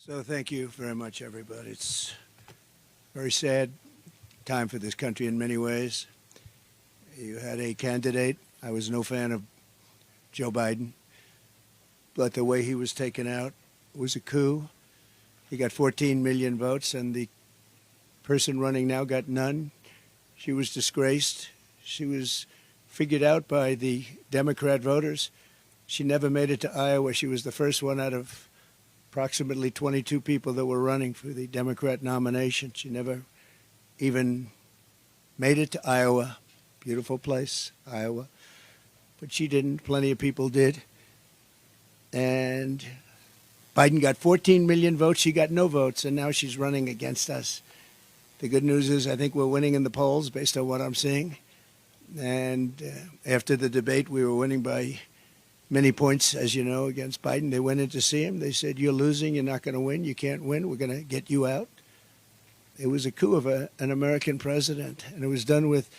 So thank you very much, everybody. It's a very sad time for this country in many ways. You had a candidate. I was no fan of Joe Biden, but the way he was taken out was a coup. He got 14 million votes, and the person running now got none. She was disgraced. She was figured out by the Democrat voters. She never made it to Iowa. She was the first one out of approximately 22 people that were running for the Democrat nomination. She never even made it to Iowa. Beautiful place, Iowa. But she didn't. Plenty of people did. And Biden got 14 million votes. She got no votes, and now she's running against us. The good news is I think we're winning in the polls based on what I'm seeing. And after the debate, we were winning by many points, as you know, against Biden. They went in to see him. They said, "You're losing. You're not going to win. You can't win. We're going to get you out." It was a coup of an American president, and it was done with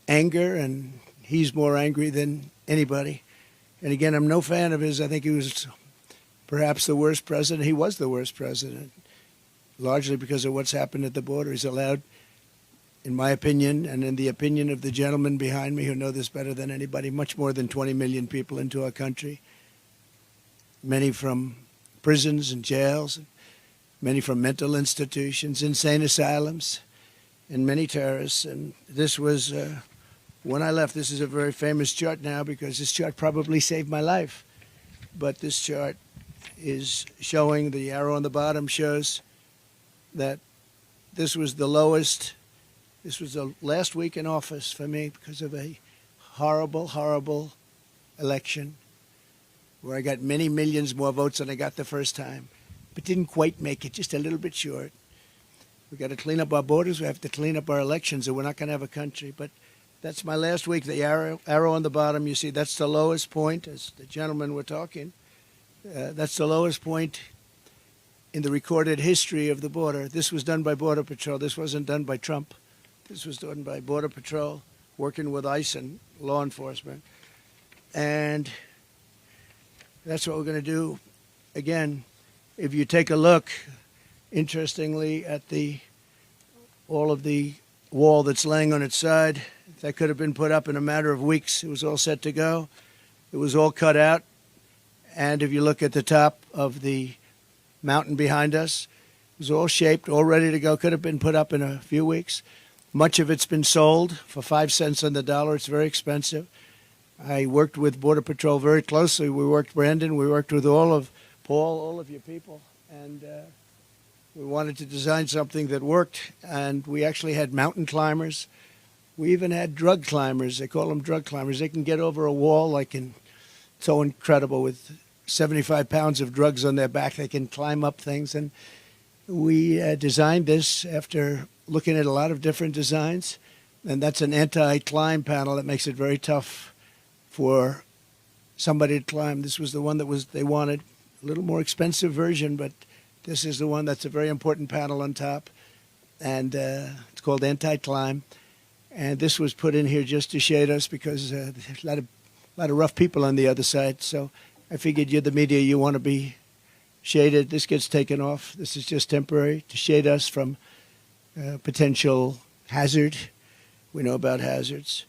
anger, and he's more angry than anybody. And again, I'm no fan of his. I think he was perhaps the worst president. He was the worst president, largely because of what's happened at the border. He's allowed, in my opinion, and in the opinion of the gentleman behind me who know this better than anybody, much more than 20 million people into our country, many from prisons and jails, many from mental institutions, insane asylums, and many terrorists. And this was, when I left, this is a very famous chart now because this chart probably saved my life. But this chart is showing, the arrow on the bottom shows that this was the lowest. This was the last week in office for me because of a horrible, horrible election where I got many millions more votes than I got the first time, but didn't quite make it, just a little bit short. We got to clean up our borders. We have to clean up our elections, or we're not going to have a country. But that's my last week. The arrow on the bottom, you see, that's the lowest point, as the gentlemen were talking. That's the lowest point in the recorded history of the border. This was done by Border Patrol. This wasn't done by Trump. This was done by Border Patrol, working with ICE and law enforcement. And that's what we're going to do. Again, if you take a look, interestingly, at all of the wall that's laying on its side, that could have been put up in a matter of weeks. It was all set to go. It was all cut out. And if you look at the top of the mountain behind us, it was all shaped, all ready to go. Could have been put up in a few weeks. Much of it's been sold for 5 cents on the dollar. It's very expensive. I worked with Border Patrol very closely. We worked, Brandon, we worked with all of Paul, all of your people, and we wanted to design something that worked. And we actually had mountain climbers. We even had drug climbers. They call them drug climbers. They can get over a wall so incredible with 75 pounds of drugs on their back. They can climb up things. And we designed this after looking at a lot of different designs, and that's an anti-climb panel that makes it very tough for somebody to climb. This was the one that they wanted, a little more expensive version, but this is the one that's a very important panel on top, and it's called anti-climb. And this was put in here just to shade us because there's a lot of rough people on the other side. So I figured you're the media, you want to be shaded. This gets taken off. This is just temporary to shade us from potential hazard. We know about hazards.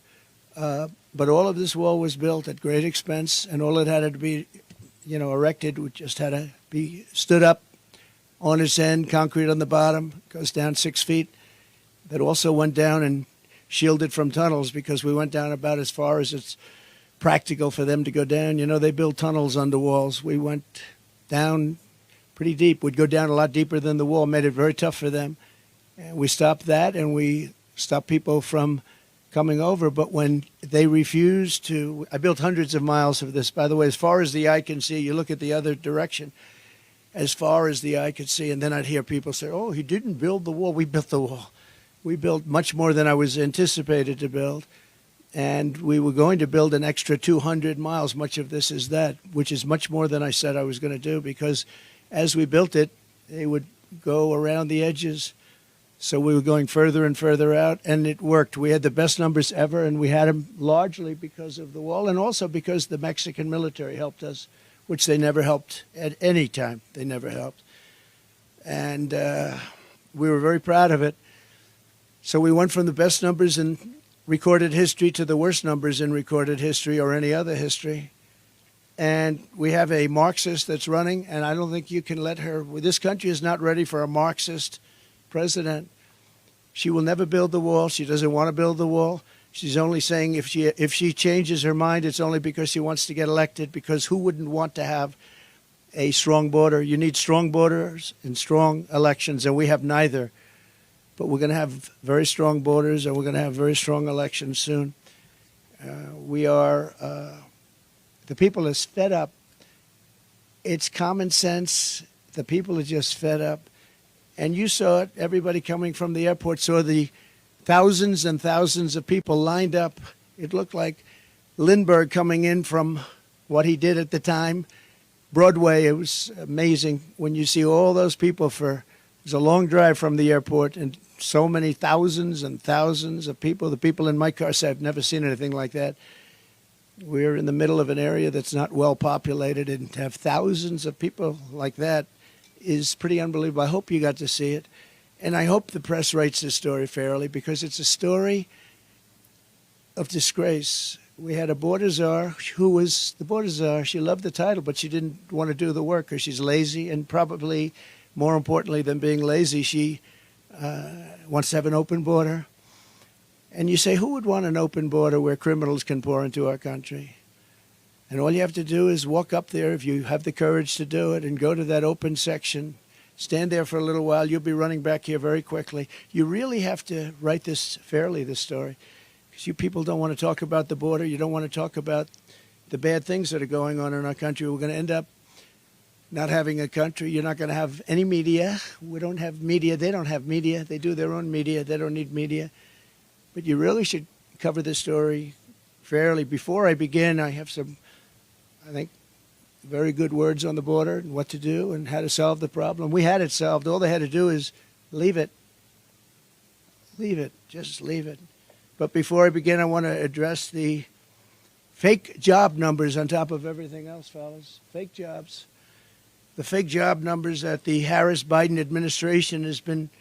But all of this wall was built at great expense, and all it had to be, erected. We just had to be stood up on its end, concrete on the bottom, goes down 6 feet. That also went down and shielded from tunnels because we went down about as far as it's practical for them to go down. They build tunnels under walls. We went down pretty deep. We'd go down a lot deeper than the wall, made it very tough for them. And we stopped that, and we stopped people from coming over. But when they refused to, I built hundreds of miles of this, by the way, as far as the eye can see. You look at the other direction, as far as the eye could see. And then I'd hear people say, "Oh, he didn't build the wall." We built the wall. We built much more than I was anticipated to build. And we were going to build an extra 200 miles. Much of this is that, which is much more than I said I was going to do, because as we built it, they would go around the edges. So we were going further and further out, and it worked. We had the best numbers ever, and we had them largely because of the wall and also because the Mexican military helped us, which they never helped at any time. They never helped. and we were very proud of it. So we went from the best numbers in recorded history to the worst numbers in recorded history or any other history. And we have a Marxist that's running, and I don't think you can let her. This country is not ready for a Marxist president. She will never build the wall. She doesn't want to build the wall. She's only saying if she changes her mind, it's only because she wants to get elected, because who wouldn't want to have a strong border? You need strong borders and strong elections, and we have neither. But we're going to have very strong borders, and we're going to have very strong elections soon. The people are fed up. It's common sense. The people are just fed up. And you saw it. Everybody coming from the airport saw the thousands and thousands of people lined up. It looked like Lindbergh coming in from what he did at the time. Broadway, it was amazing when you see all those people it was a long drive from the airport, and so many thousands and thousands of people. The people in my car said, I've never seen anything like that. We're in the middle of an area that's not well populated, and to have thousands of people like that is pretty unbelievable. I hope you got to see it. And I hope the press writes this story fairly, because it's a story of disgrace. We had a border czar who was the border czar. She loved the title, but she didn't want to do the work because she's lazy. And probably more importantly than being lazy, she wants to have an open border. And you say, who would want an open border where criminals can pour into our country? And all you have to do is walk up there, if you have the courage to do it, and go to that open section. Stand there for a little while. You'll be running back here very quickly. You really have to write this fairly, this story, because you people don't want to talk about the border. You don't want to talk about the bad things that are going on in our country. We're going to end up not having a country. You're not going to have any media. We don't have media. They don't have media. They do their own media. They don't need media. But you really should cover this story fairly. Before I begin, I have some, I think, very good words on the border and what to do and how to solve the problem. We had it solved. All they had to do is leave it. Leave it. Just leave it. But before I begin, I want to address the fake job numbers on top of everything else, fellas. Fake jobs. The fake job numbers that the Harris-Biden administration has been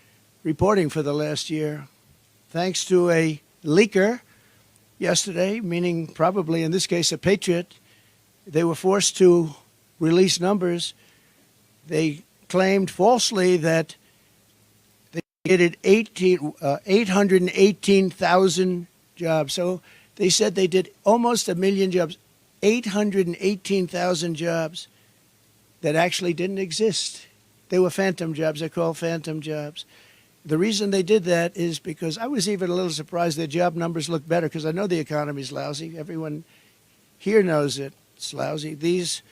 reporting for the last year. Thanks to a leaker yesterday, meaning probably in this case a patriot, they were forced to release numbers. They claimed falsely that they did 818,000 jobs. So they said they did almost 1 million jobs, 818,000 jobs that actually didn't exist. They were phantom jobs. They're called phantom jobs. The reason they did that is because I was even a little surprised their job numbers look better, because I know the economy's lousy. Everyone here knows it's lousy. These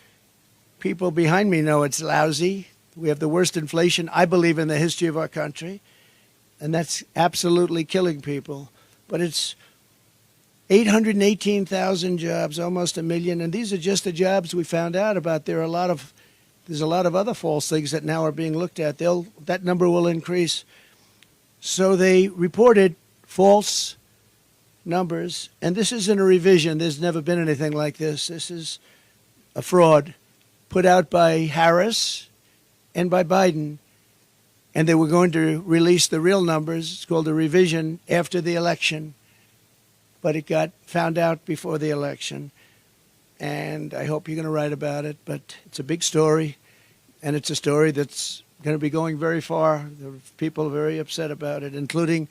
people behind me know it's lousy. We have the worst inflation, I believe, in the history of our country, and that's absolutely killing people. But it's 818,000 jobs, almost 1 million, and these are just the jobs we found out about. There's a lot of other false things that now are being looked at. That number will increase. So they reported false numbers, and this isn't a revision. There's never been anything like this. This is a fraud put out by Harris and by Biden, and they were going to release the real numbers. It's called a revision after the election, but it got found out before the election, and I hope you're going to write about it. But it's a big story, and it's a story that's going to be going very far. The people are very upset about it, including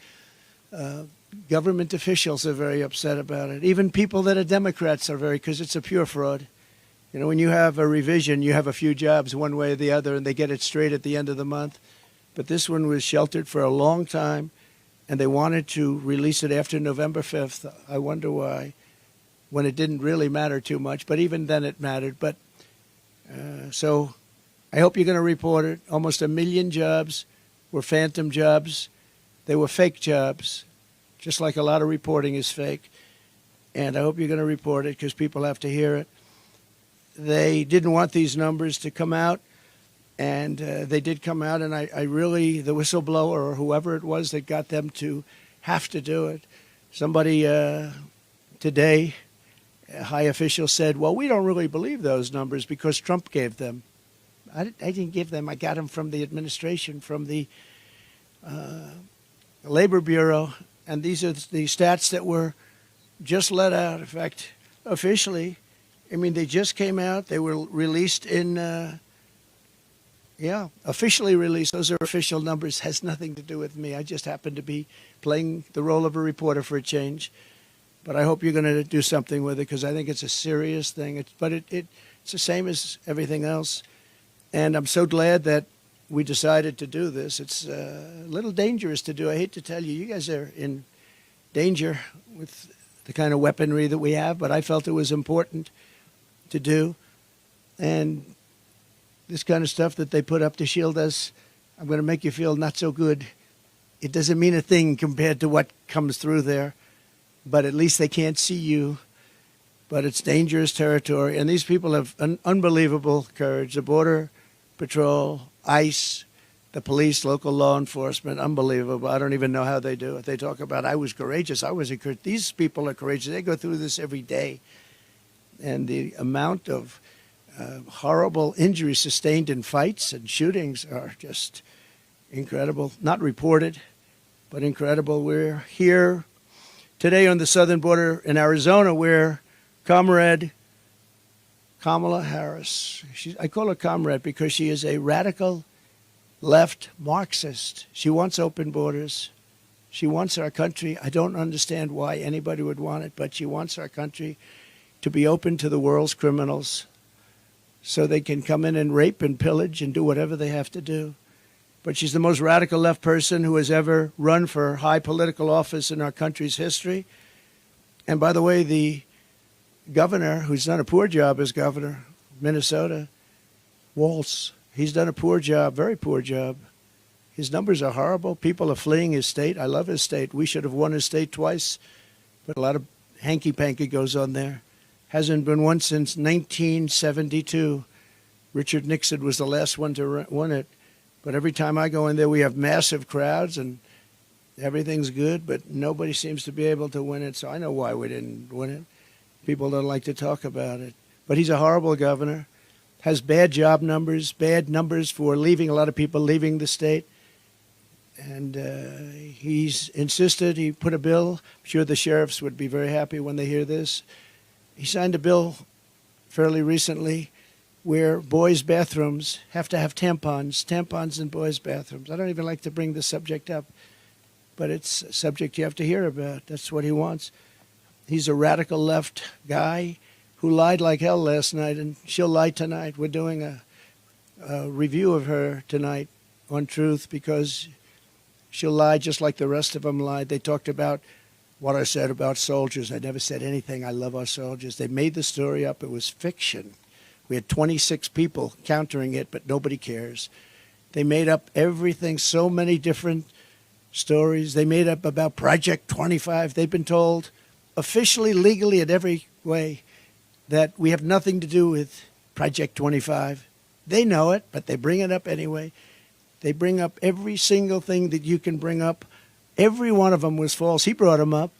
government officials are very upset about it. Even people that are Democrats are because it's a pure fraud. You know, when you have a revision, you have a few jobs one way or the other, and they get it straight at the end of the month. But this one was sheltered for a long time, and they wanted to release it after November 5th. I wonder why, when it didn't really matter too much. But even then it mattered. But so I hope you're going to report it. Almost 1 million jobs were phantom jobs. They were fake jobs, just like a lot of reporting is fake. And I hope you're going to report it, because people have to hear it. They didn't want these numbers to come out, and they did come out, and I really, the whistleblower or whoever it was that got them to have to do it. Somebody today, a high official said, well, we don't really believe those numbers because Trump gave them. I didn't give them. I got them from the administration, from the Labor Bureau. And these are the stats that were just let out. In fact, officially, I mean, they just came out. They were released in, officially released. Those are official numbers. Has nothing to do with me. I just happen to be playing the role of a reporter for a change. But I hope you're going to do something with it, because I think it's a serious thing. It's the same as everything else. And I'm so glad that we decided to do this. It's a little dangerous to do. I hate to tell you, you guys are in danger with the kind of weaponry that we have, but I felt it was important to do. And this kind of stuff that they put up to shield us, I'm going to make you feel not so good. It doesn't mean a thing compared to what comes through there, but at least they can't see you. But it's dangerous territory, and these people have an unbelievable courage. The Border Patrol, ICE, the police, local law enforcement, unbelievable. I don't even know how they do it. They talk about, I was courageous. I was encouraged. These people are courageous. They go through this every day. And the amount of horrible injuries sustained in fights and shootings are just incredible. Not reported, but incredible. We're here today on the southern border in Arizona, where Comrade Kamala Harris, I call her comrade because she is a radical left Marxist. She wants open borders. She wants our country. I don't understand why anybody would want it, but she wants our country to be open to the world's criminals so they can come in and rape and pillage and do whatever they have to do. But she's the most radical left person who has ever run for high political office in our country's history. And by the way, the governor, who's done a poor job as governor, Minnesota, Walz, he's done a poor job, very poor job. His numbers are horrible. People are fleeing his state. I love his state. We should have won his state twice, but a lot of hanky-panky goes on there. Hasn't been won since 1972. Richard Nixon was the last one to win it. But every time I go in there, we have massive crowds and everything's good, but nobody seems to be able to win it. So I know why we didn't win it. People don't like to talk about it. But he's a horrible governor, has bad job numbers, bad numbers for leaving, a lot of people leaving the state. And he's insisted, he put a bill. I'm sure the sheriffs would be very happy when they hear this. He signed a bill fairly recently where boys' bathrooms have to have tampons in boys' bathrooms. I don't even like to bring this subject up, but it's a subject you have to hear about. That's what he wants. He's a radical left guy who lied like hell last night, and she'll lie tonight. We're doing a review of her tonight on Truth because she'll lie just like the rest of them lied. They talked about what I said about soldiers. I never said anything. I love our soldiers. They made the story up. It was fiction. We had 26 people countering it, but nobody cares. They made up everything, so many different stories. They made up about Project 25. They've been told officially, legally, in every way that we have nothing to do with Project 25. They know it, but they bring it up anyway. They bring up every single thing that you can bring up. Every one of them was false. He brought them up.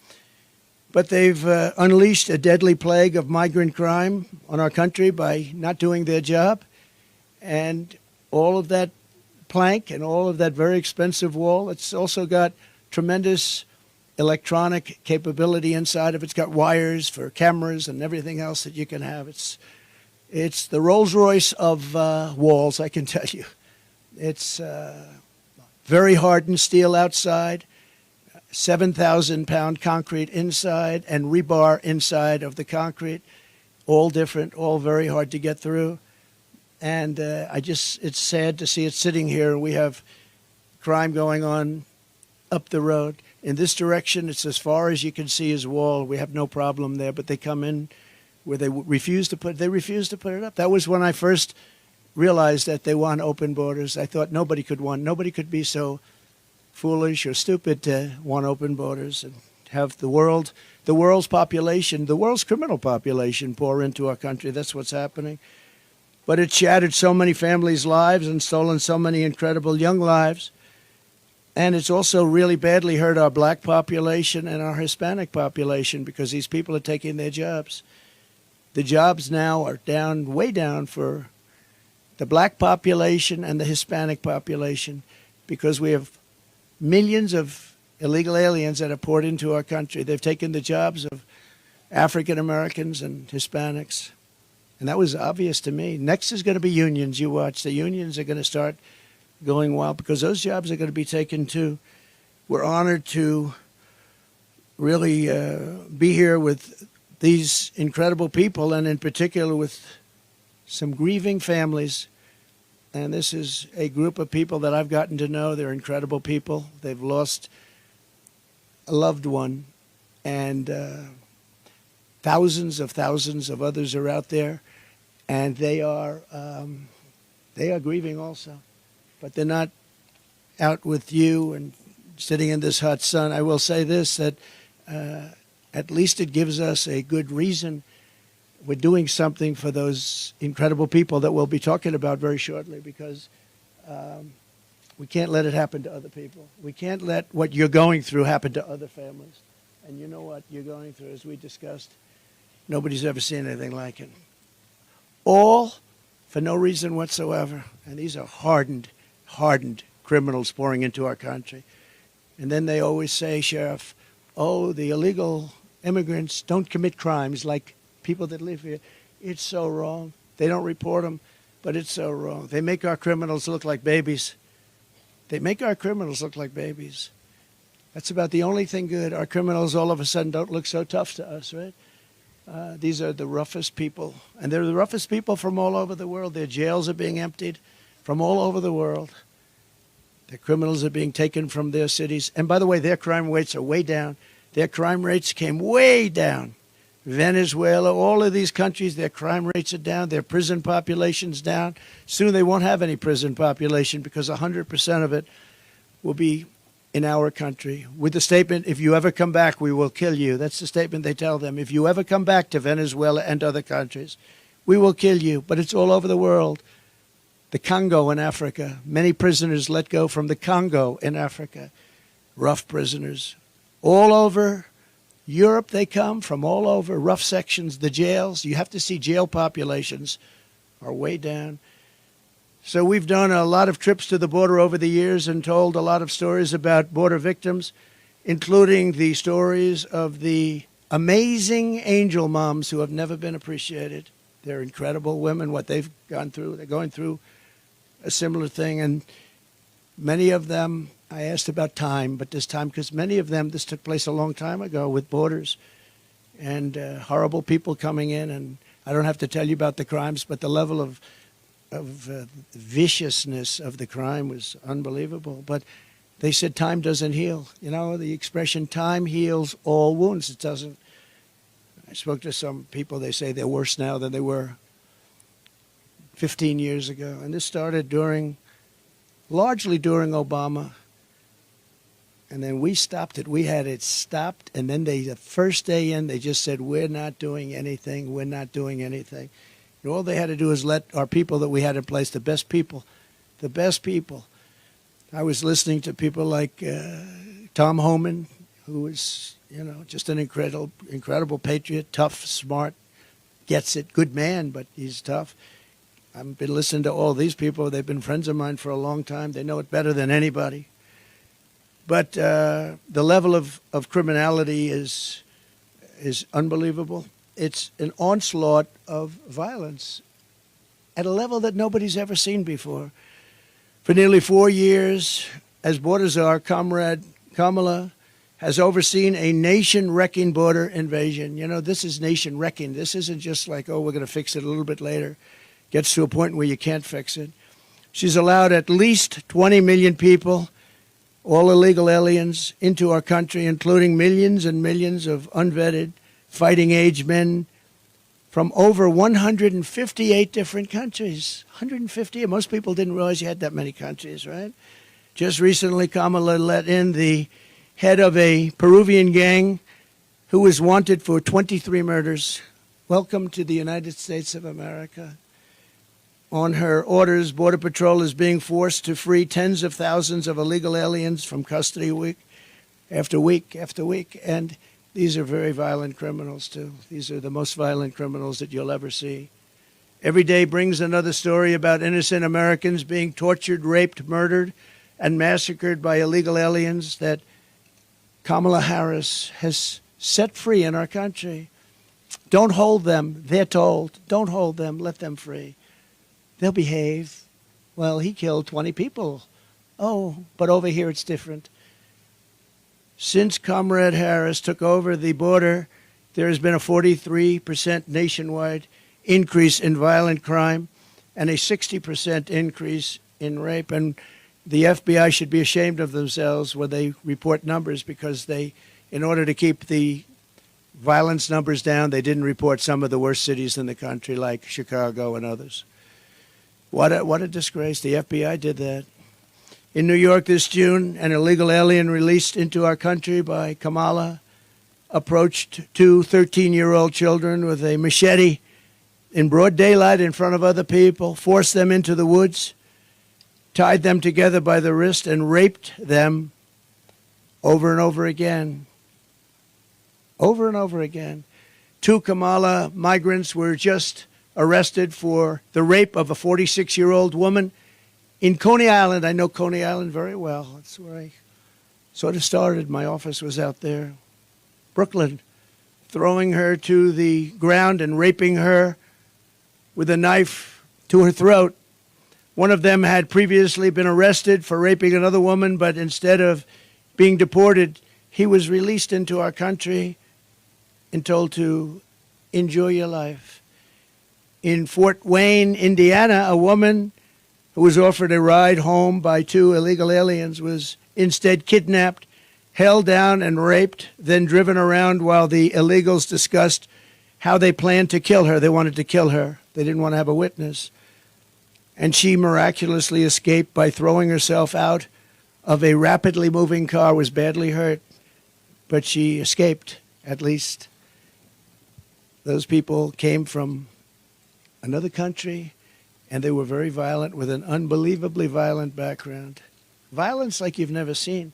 But they've unleashed a deadly plague of migrant crime on our country by not doing their job. And all of that plank and all of that very expensive wall, it's also got tremendous electronic capability inside of it. It's got wires for cameras and everything else that you can have. It's the Rolls-Royce of walls, I can tell you. It's very hardened steel outside, 7,000-pound concrete inside, and rebar inside of the concrete, all different, all very hard to get through. And it's sad to see it sitting here. We have crime going on up the road. In this direction, it's as far as you can see is wall. We have no problem there, but they come in where they refuse to put it up. That was when I first realized that they want open borders. I thought nobody could be so foolish or stupid to want open borders and have the world's population, the world's criminal population pour into our country. That's what's happening. But it shattered so many families' lives and stolen so many incredible young lives. And it's also really badly hurt our black population and our Hispanic population because these people are taking their jobs. The jobs now are down, way down for the black population and the Hispanic population, because we have millions of illegal aliens that are poured into our country. They've taken the jobs of African Americans and Hispanics. And that was obvious to me. Next is going to be unions. You watch. The unions are going to start going wild because those jobs are going to be taken too. We're honored to really be here with these incredible people, and in particular with some grieving families. And this is a group of people that I've gotten to know. They're incredible people. They've lost a loved one, and thousands of others are out there, and they are grieving also. But they're not out with you and sitting in this hot sun. I will say this, that at least it gives us a good reason. We're doing something for those incredible people that we'll be talking about very shortly, because we can't let it happen to other people. We can't let what you're going through happen to other families. And you know what you're going through, as we discussed, nobody's ever seen anything like it. All for no reason whatsoever. And these are hardened criminals pouring into our country. And then they always say, Sheriff, oh, the illegal immigrants don't commit crimes like people that live here. It's so wrong. They don't report them, but it's so wrong. They make our criminals look like babies. They make our criminals look like babies. That's about the only thing good. Our criminals all of a sudden don't look so tough to us, right? These are the roughest people, and they're the roughest people from all over the world. Their jails are being emptied from all over the world. The criminals are being taken from their cities. And by the way, their crime rates are way down. Their crime rates came way down. Venezuela, all of these countries, their crime rates are down. Their prison population's down. Soon they won't have any prison population because 100% of it will be in our country. With the statement, if you ever come back, we will kill you. That's the statement they tell them. If you ever come back to Venezuela and other countries, we will kill you. But it's all over the world. The Congo in Africa, many prisoners let go from the Congo in Africa, rough prisoners. All over Europe they come, from all over, rough sections, the jails. You have to see jail populations are way down. So we've done a lot of trips to the border over the years and told a lot of stories about border victims, including the stories of the amazing angel moms who have never been appreciated. They're incredible women, what they've gone through. They're going through a similar thing, and many of them, I asked about time, but this time, because many of them, this took place a long time ago with borders and horrible people coming in, and I don't have to tell you about the crimes, but the level of viciousness of the crime was unbelievable. But they said time doesn't heal. You know, the expression time heals all wounds. It doesn't. I spoke to some people, they say they're worse now than they were 15 years ago. And this started largely during Obama. And then we stopped it. We had it stopped. And then the first day in, they just said, we're not doing anything. We're not doing anything. And all they had to do is let our people that we had in place, the best people. I was listening to people like Tom Homan, who was, just an incredible patriot, tough, smart, gets it, good man, but he's tough. I've been listening to all these people. They've been friends of mine for a long time. They know it better than anybody. But the level of criminality is unbelievable. It's an onslaught of violence at a level that nobody's ever seen before. For nearly 4 years, as border czar, Comrade Kamala has overseen a nation-wrecking border invasion. This is nation-wrecking. This isn't just like, we're going to fix it a little bit later. Gets to a point where you can't fix it. She's allowed at least 20 million people, all illegal aliens, into our country, including millions and millions of unvetted, fighting-age men from over 158 different countries. 150. Most people didn't realize you had that many countries, right? Just recently, Kamala let in the head of a Peruvian gang who was wanted for 23 murders. Welcome to the United States of America. On her orders, Border Patrol is being forced to free tens of thousands of illegal aliens from custody week after week after week. And these are very violent criminals, too. These are the most violent criminals that you'll ever see. Every day brings another story about innocent Americans being tortured, raped, murdered, and massacred by illegal aliens that Kamala Harris has set free in our country. Don't hold them, they're told. Don't hold them, let them free. They'll behave. Well, he killed 20 people. Oh, but over here it's different. Since Comrade Harris took over the border, there has been a 43% nationwide increase in violent crime and a 60% increase in rape. And the FBI should be ashamed of themselves when they report numbers, because they, in order to keep the violence numbers down, they didn't report some of the worst cities in the country like Chicago and others. What a disgrace. The FBI did that. In New York this June, an illegal alien released into our country by Kamala approached two 13-year-old children with a machete in broad daylight in front of other people, forced them into the woods, tied them together by the wrist, and raped them over and over again. Over and over again. Two Kamala migrants were just arrested for the rape of a 46-year-old woman in Coney Island. I know Coney Island very well. That's where I sort of started. My office was out there. Brooklyn, throwing her to the ground and raping her with a knife to her throat. One of them had previously been arrested for raping another woman, but instead of being deported, he was released into our country and told to enjoy your life. In Fort Wayne, Indiana, a woman who was offered a ride home by two illegal aliens was instead kidnapped, held down and raped, then driven around while the illegals discussed how they planned to kill her. They wanted to kill her. They didn't want to have a witness. And she miraculously escaped by throwing herself out of a rapidly moving car, was badly hurt, but she escaped, at least. Those people came from another country, and they were very violent, with an unbelievably violent background. Violence like you've never seen.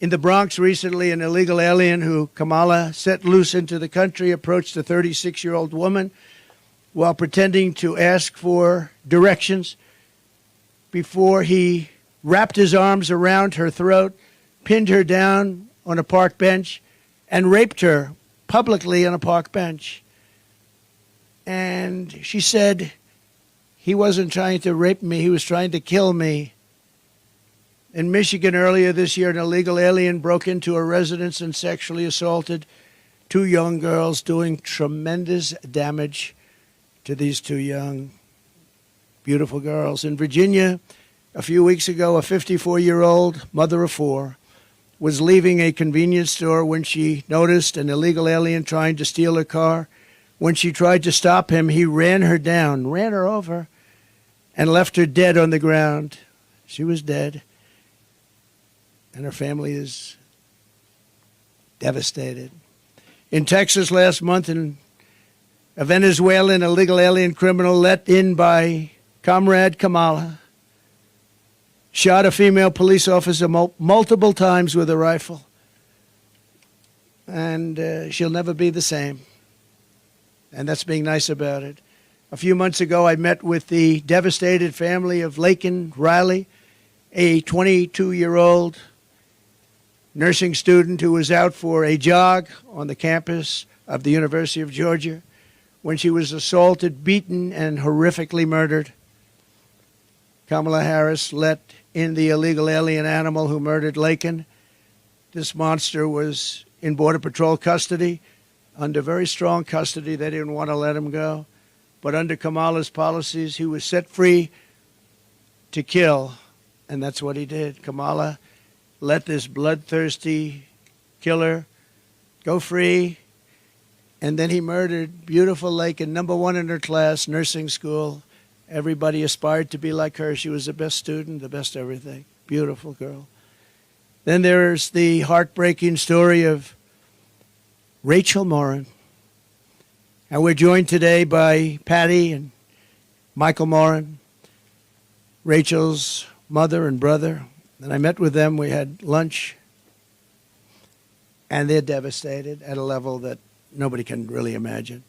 In the Bronx recently, an illegal alien who Kamala set loose into the country approached a 36-year-old woman while pretending to ask for directions before he wrapped his arms around her throat, pinned her down on a park bench, and raped her publicly on a park bench. And she said, he wasn't trying to rape me, he was trying to kill me. In Michigan earlier this year, an illegal alien broke into a residence and sexually assaulted two young girls, doing tremendous damage to these two young, beautiful girls. In Virginia, a few weeks ago, a 54-year-old mother of four was leaving a convenience store when she noticed an illegal alien trying to steal her car. When she tried to stop him, he ran her down, ran her over, and left her dead on the ground. She was dead, and her family is devastated. In Texas last month, a Venezuelan illegal alien criminal let in by Comrade Kamala shot a female police officer multiple times with a rifle. And she'll never be the same. And that's being nice about it. A few months ago, I met with the devastated family of Laken Riley, a 22-year-old nursing student who was out for a jog on the campus of the University of Georgia when she was assaulted, beaten, and horrifically murdered. Kamala Harris let in the illegal alien animal who murdered Laken. This monster was in Border Patrol custody, under very strong custody. They didn't want to let him go. But under Kamala's policies, he was set free to kill, and that's what he did. Kamala let this bloodthirsty killer go free, and then he murdered beautiful Laken, #1 in her class, nursing school. Everybody aspired to be like her. She was the best student, the best everything. Beautiful girl. Then there's the heartbreaking story of Rachel Morin. And we're joined today by Patty and Michael Morin, Rachel's mother and brother. And I met with them. We had lunch. And they're devastated at a level that nobody can really imagine.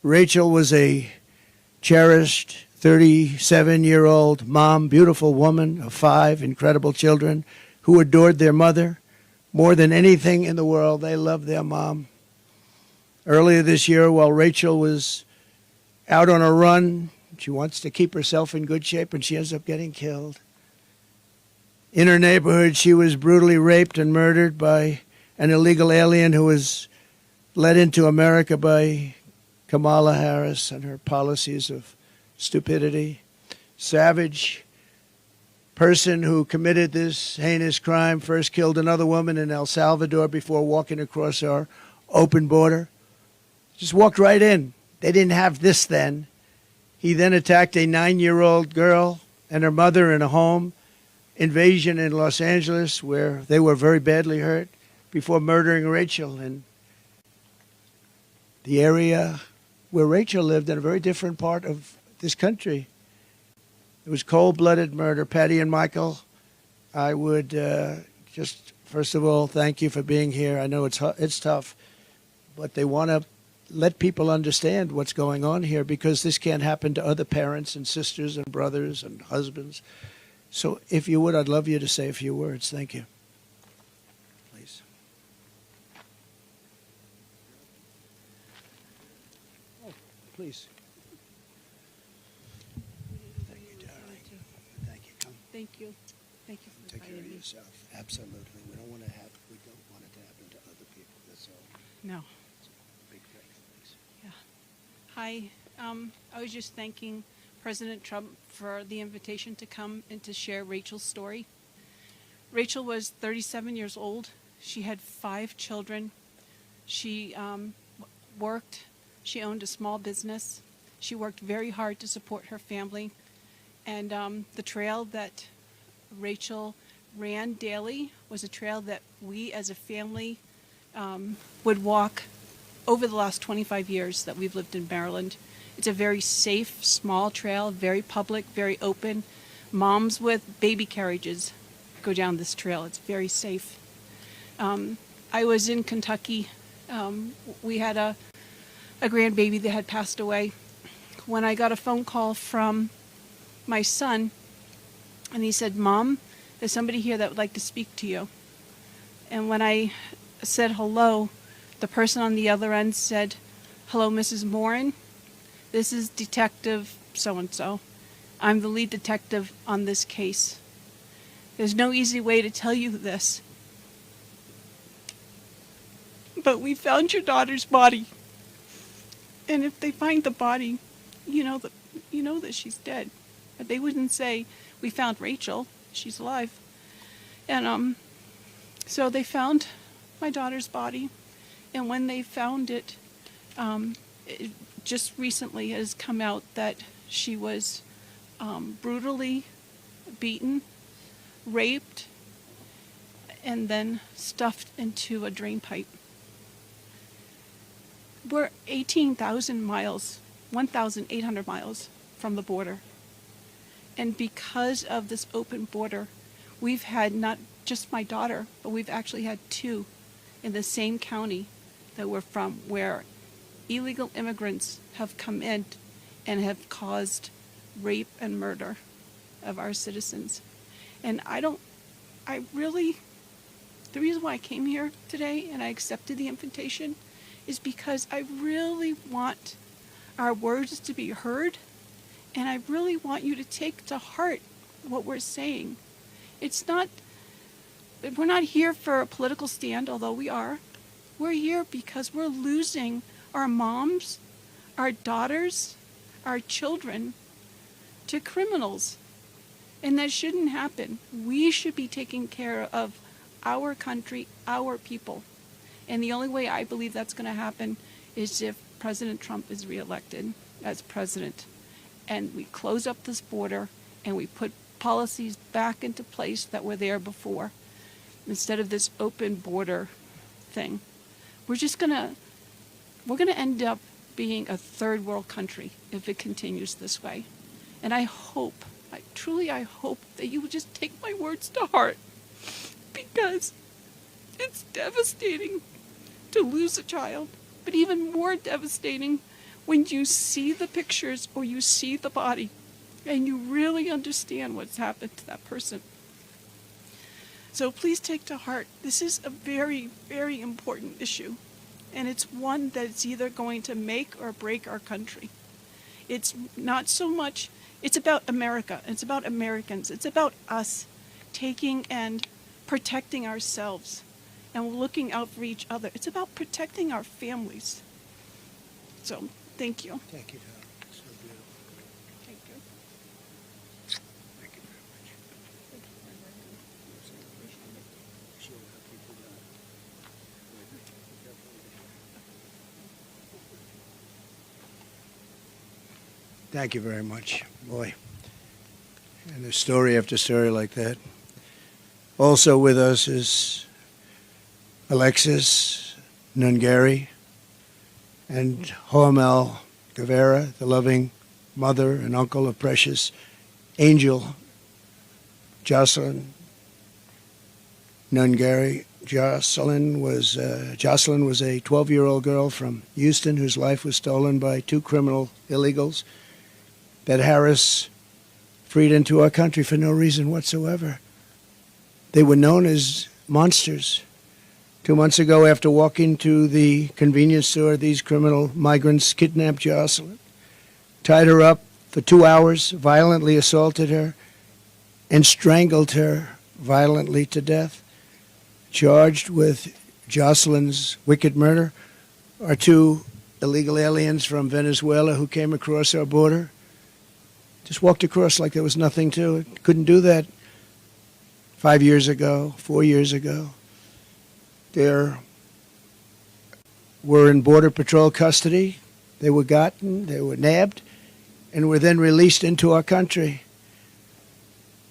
Rachel was a cherished 37-year-old mom, beautiful woman of 5 incredible children who adored their mother more than anything in the world. They loved their mom. Earlier this year, while Rachel was out on a run, she wants to keep herself in good shape, and she ends up getting killed. In her neighborhood, she was brutally raped and murdered by an illegal alien who was led into America by Kamala Harris and her policies of stupidity. Savage person who committed this heinous crime first killed another woman in El Salvador before walking across our open border. Just walked right in. They didn't have this then. He then attacked a 9-year-old girl and her mother in a home invasion in Los Angeles where they were very badly hurt before murdering Rachel in the area where Rachel lived, in a very different part of this country. It was cold-blooded murder. Patty and Michael, I would just, first of all, thank you for being here. I know it's tough, but they want to let people understand what's going on here, because this can't happen to other parents and sisters and brothers and husbands. So if you would, I'd love you to say a few words. Thank you. Please. Oh, please. Thank you, darling. Thank you. Come. Thank you. Thank you for Take care of inviting me. yourself. Absolutely. We don't want it to happen to other people. That's all. No. Big thanks. Yeah. Hi. I was just thanking President Trump for the invitation to come and to share Rachel's story. Rachel was 37 years old. She had 5 children. She worked. She owned a small business. She worked very hard to support her family. And the trail that Rachel ran daily was a trail that we as a family would walk over the last 25 years that we've lived in Maryland. It's a very safe, small trail, very public, very open. Moms with baby carriages go down this trail. It's very safe. I was in Kentucky. We had a grandbaby that had passed away. When I got a phone call from my son, and he said, "Mom, there's somebody here that would like to speak to you." And when I said hello, the person on the other end said, "Hello, Mrs. Morin. This is Detective so-and-so. I'm the lead detective on this case. There's no easy way to tell you this, but we found your daughter's body. And if they find the body, you know that she's dead. But they wouldn't say, 'We found Rachel. She's alive.'" And so they found my daughter's body. And when they found it, it just recently has come out that she was brutally beaten, raped, and then stuffed into a drain pipe. We're 18,000 miles, 1,800 miles from the border. And because of this open border, we've had not just my daughter, but we've actually had 2 in the same county that we're from, where illegal immigrants have come in and have caused rape and murder of our citizens. And the reason why I came here today and I accepted the invitation is because I really want our words to be heard, and I really want you to take to heart what we're saying. We're not here for a political stand, although we are. We're here because we're losing our moms, our daughters, our children to criminals. And that shouldn't happen. We should be taking care of our country, our people. And the only way I believe that's going to happen is if President Trump is reelected as president. And we close up this border and we put policies back into place that were there before, instead of this open border thing. We're going to end up being a third world country if it continues this way. And I truly hope that you will just take my words to heart, because it's devastating to lose a child, but even more devastating when you see the pictures or you see the body and you really understand what's happened to that person. So please take to heart, this is a very, very important issue. And it's one that's either going to make or break our country. It's not so much, it's about America, it's about Americans, it's about us taking and protecting ourselves and looking out for each other. It's about protecting our families. So, thank you. Thank you, Donna. So beautiful. Thank you. Thank you very much. She'll help you do that. Thank you very much, boy. And there's story after story like that. Also with us is Alexis Nungari and Hoamel Guevara, the loving mother and uncle of precious Angel Jocelyn Nungari. Jocelyn was a 12-year-old girl from Houston whose life was stolen by two criminal illegals that Harris freed into our country for no reason whatsoever. They were known as monsters. 2 months ago, after walking to the convenience store, these criminal migrants kidnapped Jocelyn, tied her up for 2 hours, violently assaulted her, and strangled her violently to death. Charged with Jocelyn's wicked murder are two illegal aliens from Venezuela who came across our border. Just walked across like there was nothing to it. Couldn't do that 5 years ago, 4 years ago. They were in Border Patrol custody. They were gotten, they were nabbed, and were then released into our country.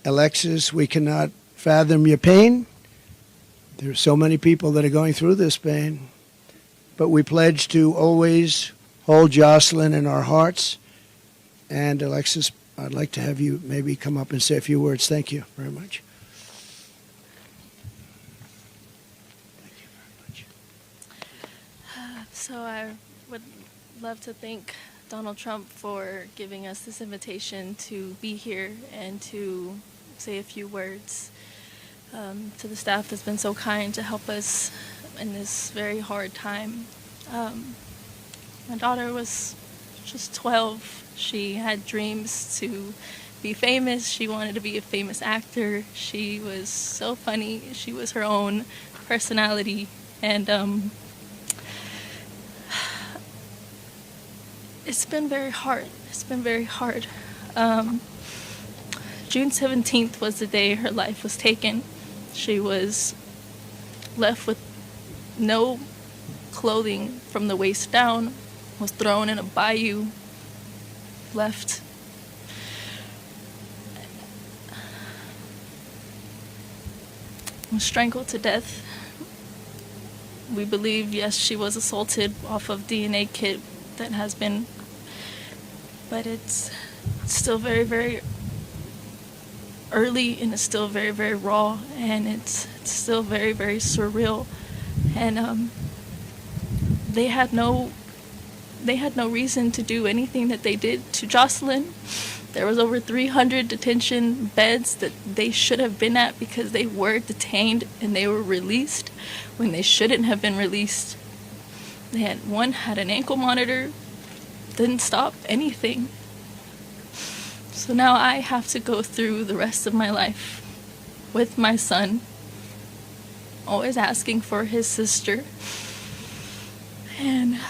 Alexis, we cannot fathom your pain. There are so many people that are going through this pain. But we pledge to always hold Jocelyn in our hearts. And Alexis, I'd like to have you maybe come up and say a few words. Thank you very much. Thank you very much. So I would love to thank Donald Trump for giving us this invitation to be here and to say a few words to the staff that's been so kind to help us in this very hard time. My daughter was just 12. She had dreams to be famous. She wanted to be a famous actor. She was so funny. She was her own personality. And it's been very hard. It's been very hard. June 17th was the day her life was taken. She was left with no clothing from the waist down, was thrown in a bayou, left was strangled to death. We believe, yes, she was assaulted off of DNA kit that has been, but it's still very, very early, and it's still very, very raw, and it's still very, very surreal. And they had no reason to do anything that they did to Jocelyn. There was over 300 detention beds that they should have been at because they were detained and they were released when they shouldn't have been released. One had an ankle monitor, didn't stop anything. So now I have to go through the rest of my life with my son, always asking for his sister. And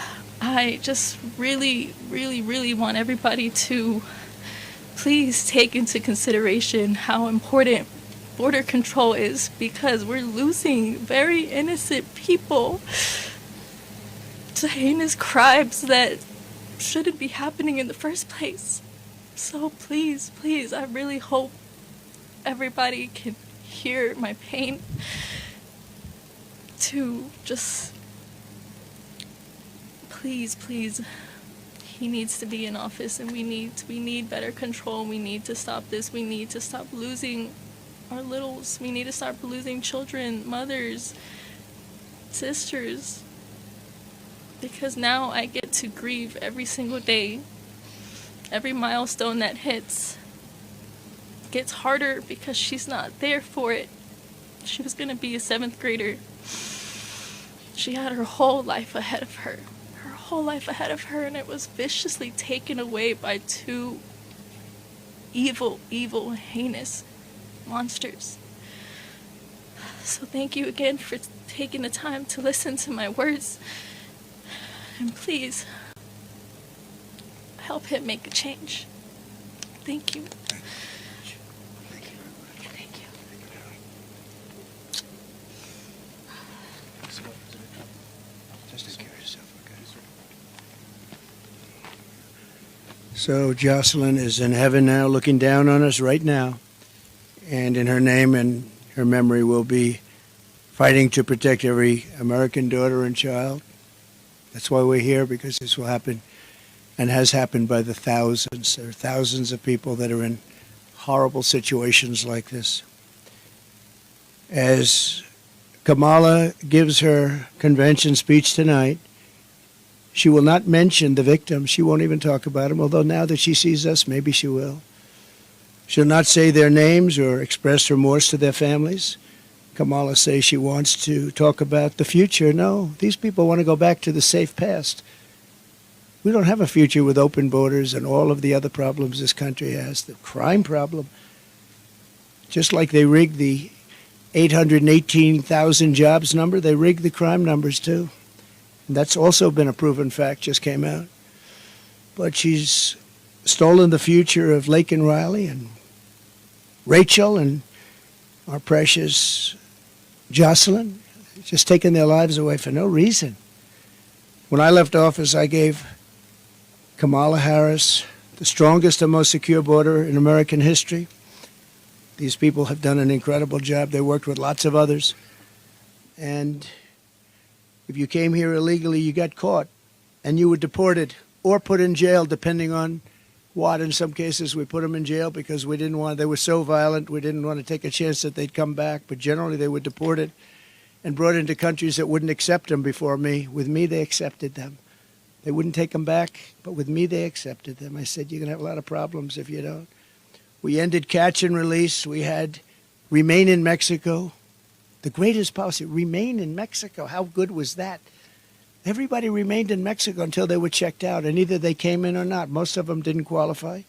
I just really, really, really want everybody to please take into consideration how important border control is, because we're losing very innocent people to heinous crimes that shouldn't be happening in the first place. So please, please, I really hope everybody can hear my pain, to just, please, please, he needs to be in office, and we need better control. We need to stop this. We need to stop losing our littles. We need to stop losing children, mothers, sisters. because now I get to grieve every single day. Every milestone that hits gets harder because she's not there for it. She was going to be a 7th grader. She had her whole life ahead of her. Her whole life ahead of her, and it was viciously taken away by 2 evil, evil, heinous monsters. So thank you again for taking the time to listen to my words. And please, help him make a change. Thank you. Thank you very much. Thank you. Just take care of yourself, okay? So Jocelyn is in heaven now, looking down on us right now. And in her name and her memory, we'll be fighting to protect every American daughter and child. That's why we're here, because this will happen and has happened by the thousands. There are thousands of people that are in horrible situations like this. As Kamala gives her convention speech tonight, she will not mention the victims. She won't even talk about them, although now that she sees us, maybe she will. She'll not say their names or express remorse to their families. Kamala says she wants to talk about the future. No, these people want to go back to the safe past. We don't have a future with open borders and all of the other problems this country has. The crime problem, just like they rigged the 818,000 jobs number, they rigged the crime numbers too. And that's also been a proven fact, just came out. But she's stolen the future of Lake and Riley and Rachel and our precious Jocelyn, just taking their lives away for no reason. When I left office, I gave Kamala Harris the strongest and most secure border in American history. These people have done an incredible job. They worked with lots of others. And if you came here illegally, you got caught and you were deported or put in jail, depending on what. In some cases, we put them in jail because we didn't want, they were so violent, we didn't want to take a chance that they'd come back. But generally, they were deported and brought into countries that wouldn't accept them before me. With me, they accepted them. They wouldn't take them back, but with me, they accepted them. I said, you're going to have a lot of problems if you don't. We ended catch and release. We had remain in Mexico. The greatest policy, remain in Mexico. How good was that? Everybody remained in Mexico until they were checked out, and either they came in or not. Most of them didn't qualify.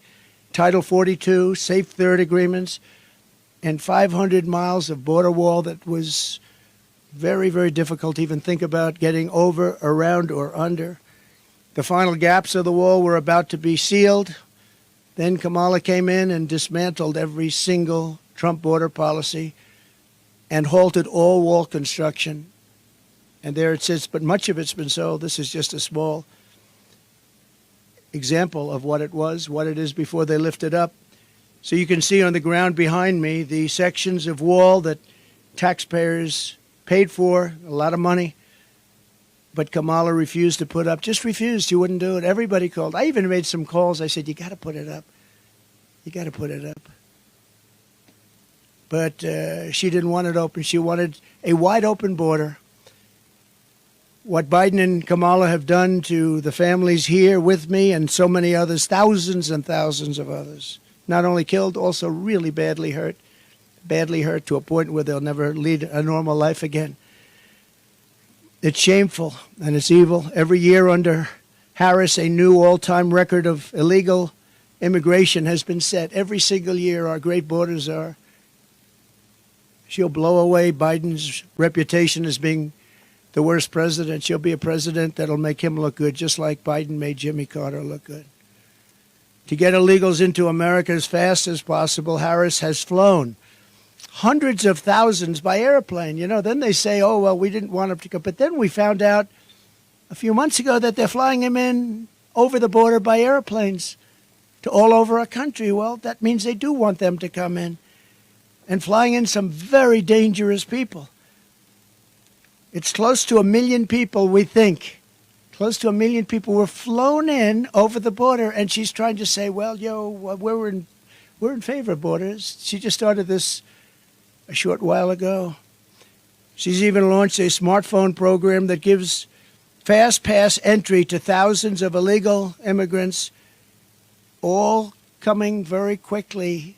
Title 42, Safe Third agreements, and 500 miles of border wall that was very, very difficult to even think about getting over, around, or under. The final gaps of the wall were about to be sealed. Then Kamala came in and dismantled every single Trump border policy and halted all wall construction. And there it sits, but much of it's been sold. This is just a small example of what it was, what it is before they lift it up. So you can see on the ground behind me the sections of wall that taxpayers paid for, a lot of money. But Kamala refused to put up, just refused. She wouldn't do it. Everybody called. I even made some calls. I said, you got to put it up. You got to put it up. But she didn't want it open. She wanted a wide open border. What Biden and Kamala have done to the families here with me and so many others, thousands and thousands of others, not only killed, also really badly hurt to a point where they'll never lead a normal life again. It's shameful and it's evil. Every year under Harris, a new all-time record of illegal immigration has been set. Every single year, our great borders are. She'll blow away Biden's reputation as being the worst president. She'll be a president that'll make him look good, just like Biden made Jimmy Carter look good. To get illegals into America as fast as possible, Harris has flown hundreds of thousands by airplane. You know, then they say, oh, well, we didn't want them to go. But then we found out a few months ago that they're flying them in over the border by airplanes to all over our country. Well, that means they do want them to come in, and flying in some very dangerous people. It's close to 1 million people, we think. Close to 1 million people were flown in over the border, and she's trying to say, well, we're in favor of borders. She just started this a short while ago. She's even launched a smartphone program that gives fast pass entry to thousands of illegal immigrants, all coming very quickly.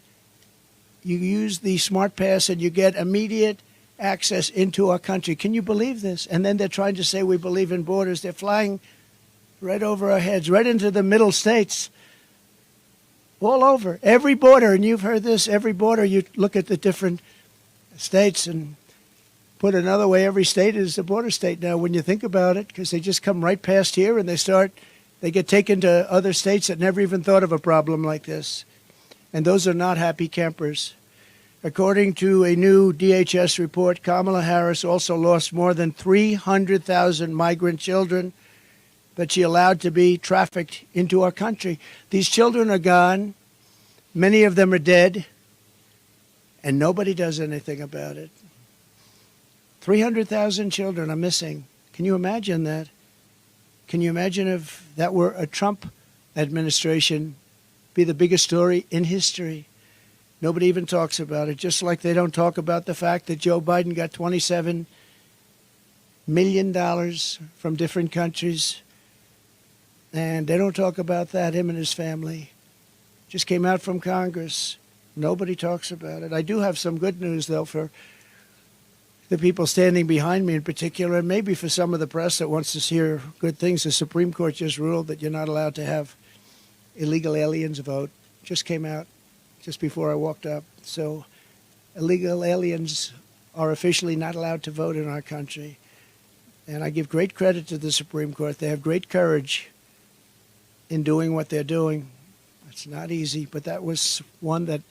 You use the smart pass and you get immediate access into our country. Can you believe this? And then they're trying to say we believe in borders. They're flying right over our heads, right into the middle states, all over, every border. And you've heard this, every border, you look at the different states and put another way, every state is a border state now when you think about it, because they just come right past here and they get taken to other states that never even thought of a problem like this. And those are not happy campers. According to a new DHS report, Kamala Harris also lost more than 300,000 migrant children that she allowed to be trafficked into our country. These children are gone. Many of them are dead. And nobody does anything about it. 300,000 children are missing. Can you imagine that? Can you imagine if that were a Trump administration, be the biggest story in history? Nobody even talks about it, just like they don't talk about the fact that Joe Biden got $27 million from different countries. And they don't talk about that, him and his family. Just came out from Congress. Nobody talks about it. I do have some good news, though, for the people standing behind me in particular, and maybe for some of the press that wants to hear good things. The Supreme Court just ruled that you're not allowed to have illegal aliens vote. Just came out just before I walked up. So illegal aliens are officially not allowed to vote in our country. And I give great credit to the Supreme Court. They have great courage in doing what they're doing. It's not easy, but that was one that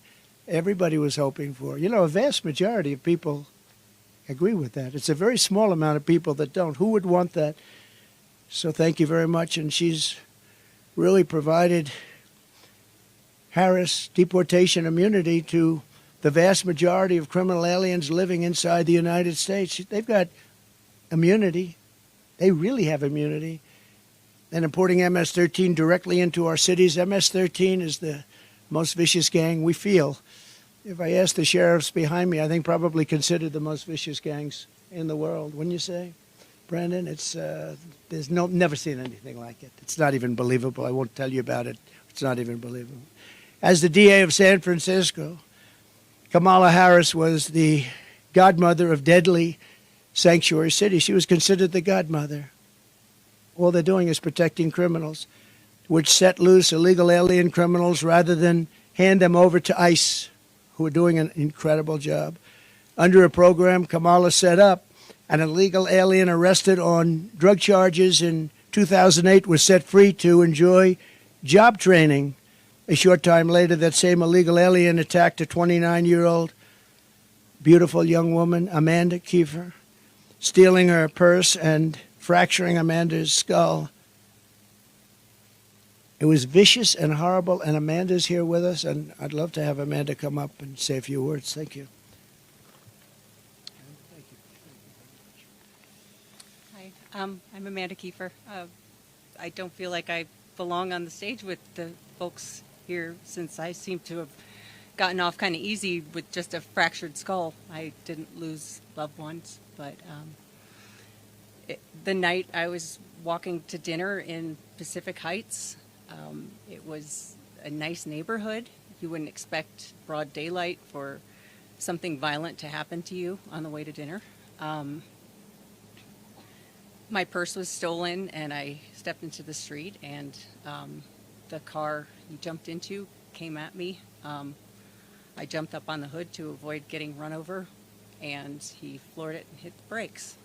everybody was hoping for. You know, a vast majority of people agree with that. It's a very small amount of people that don't. Who would want that? So thank you very much. And she's really provided Harris deportation immunity to the vast majority of criminal aliens living inside the United States. They've got immunity. They really have immunity. And importing MS-13 directly into our cities. MS-13 is the most vicious gang we feel. If I ask the sheriffs behind me, I think probably considered the most vicious gangs in the world. Wouldn't you say, Brandon? It's there's never seen anything like it. It's not even believable. I won't tell you about it. It's not even believable. As the DA of San Francisco, Kamala Harris was the godmother of deadly sanctuary cities. She was considered the godmother. All they're doing is protecting criminals, which set loose illegal alien criminals rather than hand them over to ICE, who are doing an incredible job. Under a program Kamala set up, an illegal alien arrested on drug charges in 2008 was set free to enjoy job training. A short time later, that same illegal alien attacked a 29-year-old beautiful young woman, Amanda Kiefer, stealing her purse and fracturing Amanda's skull. It was vicious and horrible, and Amanda's here with us, and I'd love to have Amanda come up and say a few words. Thank you. Hi, I'm Amanda Kiefer. I don't feel like I belong on the stage with the folks here, since I seem to have gotten off kind of easy with just a fractured skull. I didn't lose loved ones, but the night I was walking to dinner in Pacific Heights, it was a nice neighborhood. You wouldn't expect broad daylight for something violent to happen to you on the way to dinner. My purse was stolen, and I stepped into the street, and the car he jumped into came at me. I jumped up on the hood to avoid getting run over, and he floored it and hit the brakes.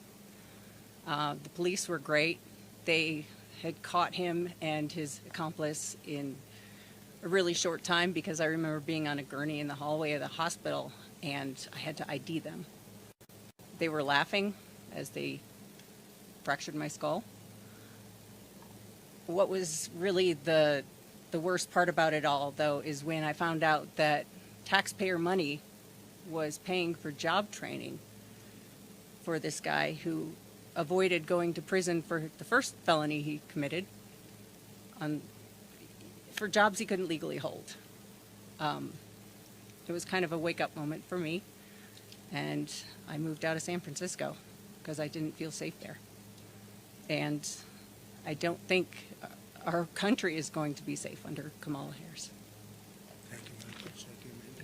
The police were great. They had caught him and his accomplice in a really short time, because I remember being on a gurney in the hallway of the hospital, and I had to ID them. They were laughing as they fractured my skull. What was really the worst part about it all, though, is when I found out that taxpayer money was paying for job training for this guy who avoided going to prison for the first felony he committed for jobs he couldn't legally hold. It was kind of a wake-up moment for me, and I moved out of San Francisco because I didn't feel safe there. And I don't think our country is going to be safe under Kamala Harris. Thank you very much. Thank you, Amanda.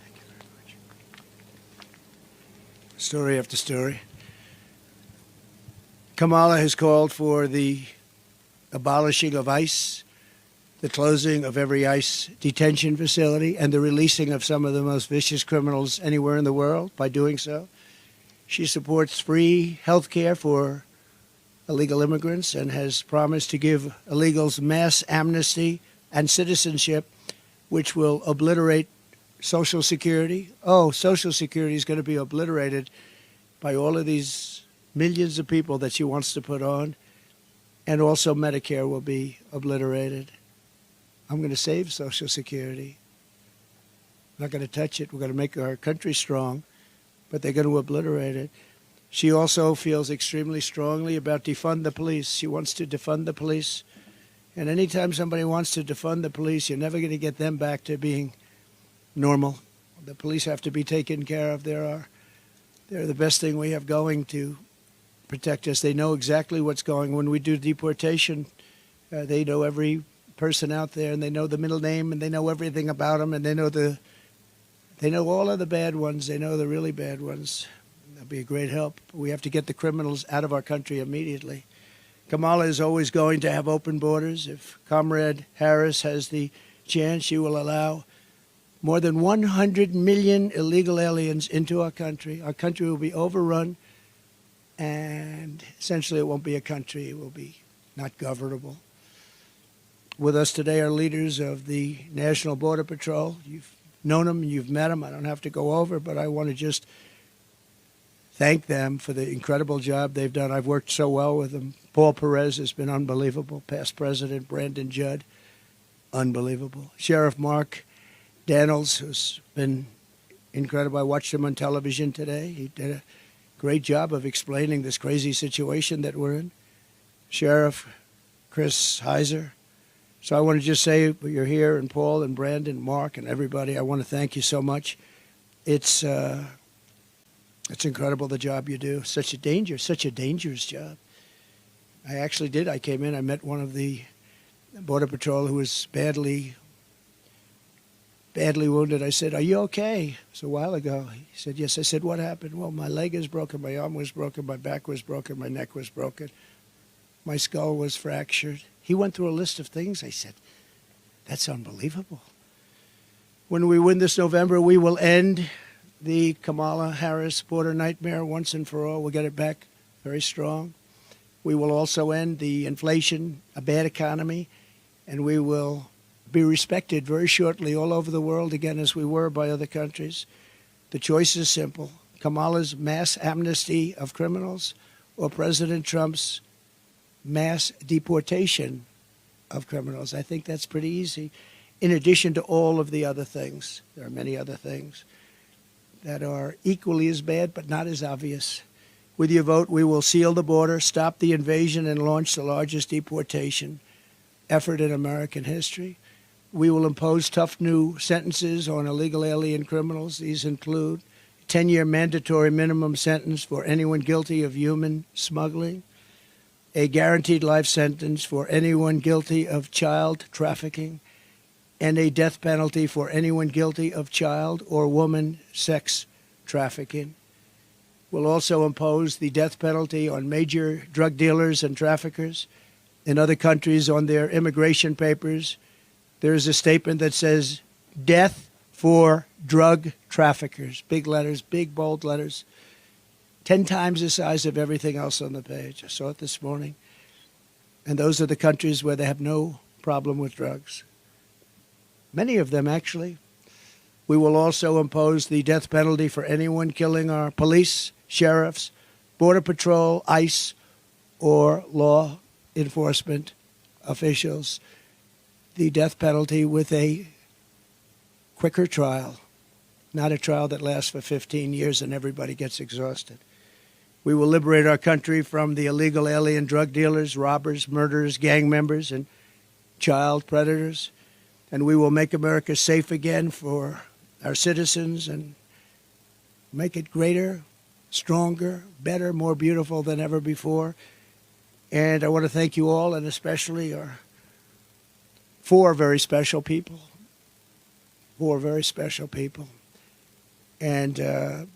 Thank you very much. Story after story. Kamala has called for the abolishing of ICE, the closing of every ICE detention facility, and the releasing of some of the most vicious criminals anywhere in the world by doing so. She supports free health care for illegal immigrants and has promised to give illegals mass amnesty and citizenship, which will obliterate Social Security. Oh, Social Security is going to be obliterated by all of these millions of people that she wants to put on, and also Medicare will be obliterated. I'm going to save Social Security. I'm not going to touch it. We're going to make our country strong, but they're going to obliterate it. She also feels extremely strongly about defund the police. She wants to defund the police. And anytime somebody wants to defund the police, you're never going to get them back to being normal. The police have to be taken care of. They're the best thing we have going to protect us. They know exactly what's going. When we do deportation, they know every person out there, and they know the middle name, and they know everything about them, and they know all of the bad ones. They know the really bad ones. That'll be a great help. We have to get the criminals out of our country immediately. Kamala is always going to have open borders. If Comrade Harris has the chance, she will allow more than 100 million illegal aliens into our country. Our country will be overrun, and essentially it won't be a country. It will be not governable. With us today are leaders of the National Border Patrol. You've known them, you've met them. I don't have to go over, but I want to just thank them for the incredible job they've done. I've worked so well with them. Paul Perez has been unbelievable. Past President Brandon Judd, unbelievable. Sheriff Mark Daniels, who's been incredible. I watched him on television today. He did a great job of explaining this crazy situation that we're in. Sheriff Chris Heiser. So I want to just say, you're here, and Paul and Brandon, Mark, and everybody, I want to thank you so much. It's incredible the job you do. Such a dangerous job. I came in, I met one of the Border Patrol who was badly wounded. I said, "Are you okay?" It was a while ago. He said, "Yes." I said, "What happened?" "Well, my leg is broken, my arm was broken, my back was broken, my neck was broken, my skull was fractured." He went through a list of things. I said, "That's unbelievable." When we win this November, we will end the Kamala Harris border nightmare once and for all. We'll get it back very strong. We will also end the inflation, a bad economy, and we will be respected very shortly all over the world again as we were by other countries. The choice is simple: Kamala's mass amnesty of criminals or President Trump's mass deportation of criminals. I think that's pretty easy. In addition to all of the other things, there are many other things that are equally as bad but not as obvious. With your vote, we will seal the border, stop the invasion, and launch the largest deportation effort in American history. We will impose tough new sentences on illegal alien criminals. These include a 10-year mandatory minimum sentence for anyone guilty of human smuggling, a guaranteed life sentence for anyone guilty of child trafficking, and a death penalty for anyone guilty of child or woman sex trafficking. We'll also impose the death penalty on major drug dealers and traffickers. In other countries, on their immigration papers, there is a statement that says, "Death for drug traffickers." Big letters, big bold letters, 10 times the size of everything else on the page. I saw it this morning. And those are the countries where they have no problem with drugs. Many of them, actually. We will also impose the death penalty for anyone killing our police, sheriffs, Border Patrol, ICE, or law enforcement officials. The death penalty with a quicker trial, not a trial that lasts for 15 years and everybody gets exhausted. We will liberate our country from the illegal alien drug dealers, robbers, murderers, gang members, and child predators. And we will make America safe again for our citizens and make it greater, stronger, better, more beautiful than ever before. And I want to thank you all, and especially our 4 very special people. 4 very special people. And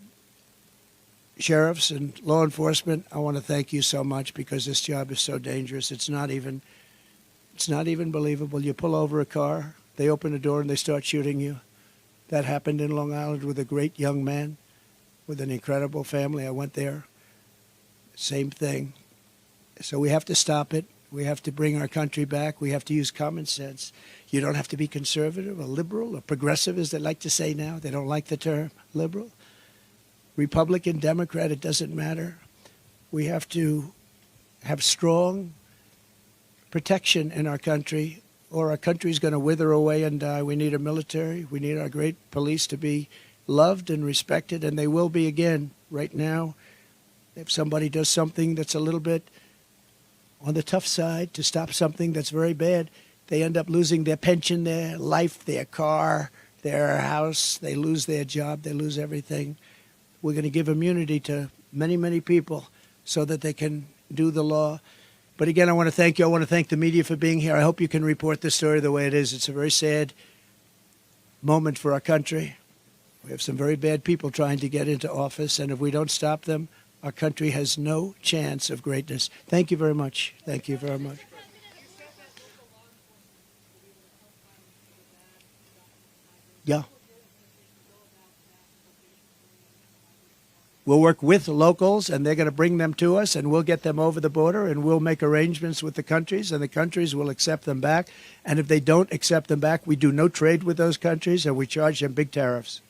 sheriffs and law enforcement, I want to thank you so much, because this job is so dangerous. It's not even believable. You pull over a car, they open the door and they start shooting you. That happened in Long Island with a great young man with an incredible family. I went there. Same thing. So we have to stop it. We have to bring our country back. We have to use common sense. You don't have to be conservative or liberal or progressive, as they like to say now. They don't like the term liberal. Republican, Democrat, it doesn't matter. We have to have strong protection in our country, or our country's going to wither away and die. We need a military. We need our great police to be loved and respected, and they will be again. Right now, if somebody does something that's a little bit on the tough side to stop something that's very bad, they end up losing their pension, their life, their car, their house. They lose their job. They lose everything. We're going to give immunity to many, many people so that they can do the law. But again, I want to thank you. I want to thank the media for being here. I hope you can report this story the way it is. It's a very sad moment for our country. We have some very bad people trying to get into office, and if we don't stop them, our country has no chance of greatness. Thank you very much. Thank you very much. Yeah. We'll work with locals, and they're going to bring them to us, and we'll get them over the border, and we'll make arrangements with the countries, and the countries will accept them back. And if they don't accept them back, we do no trade with those countries, and we charge them big tariffs.